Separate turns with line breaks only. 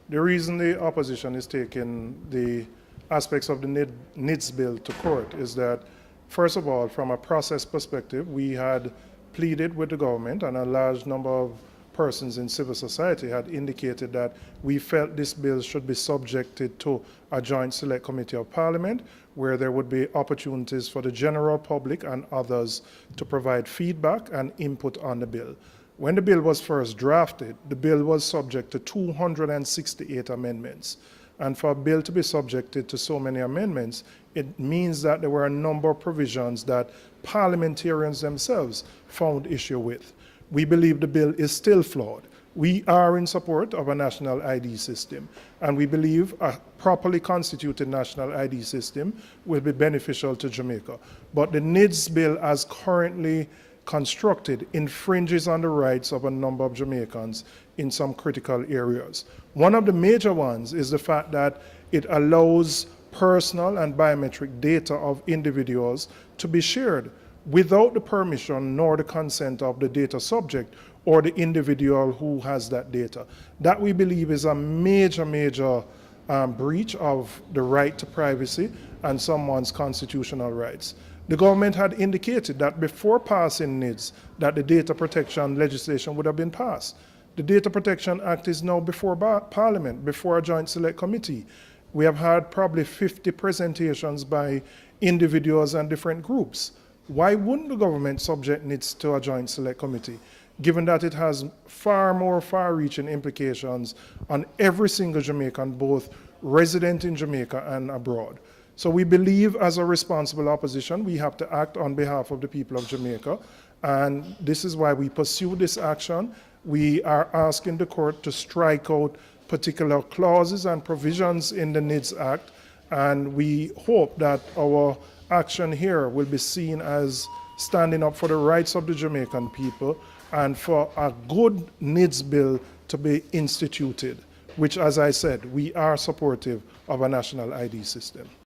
The reason the opposition is taking the aspects of the NIDS bill to court is that, first of all, from a process perspective, we had pleaded with the government, and a large number of persons in civil society had indicated that we felt this bill should be subjected to a joint select committee of parliament, where there would be opportunities for the general public and others to provide feedback and input on the bill. When the bill was first drafted, the bill was subject to 268 amendments. And for a bill to be subjected to so many amendments, it means that there were a number of provisions that parliamentarians themselves found issue with. We believe the bill is still flawed. We are in support of a national ID system, and we believe a properly constituted national ID system will be beneficial to Jamaica. But the NIDS bill, as currently constructed, infringes on the rights of a number of Jamaicans in some critical areas. One of the major ones is the fact that it allows personal and biometric data of individuals to be shared without the permission nor the consent of the data subject or the individual who has that data. That, we believe, is a major breach of the right to privacy and someone's constitutional rights. The government had indicated that before passing NIDS, that the data protection legislation would have been passed. The Data Protection Act is now before Parliament, before a joint select committee. We have had probably 50 presentations by individuals and different groups. Why wouldn't the government subject NIDS to a joint select committee, given that it has far more far-reaching implications on every single Jamaican, both resident in Jamaica and abroad? So we believe, as a responsible opposition, we have to act on behalf of the people of Jamaica, and this is why we pursue this action. We are asking the court to strike out particular clauses and provisions in the NIDS Act, and we hope that our action here will be seen as standing up for the rights of the Jamaican people and for a good NIDS bill to be instituted, which, as I said, we are supportive of a national ID system.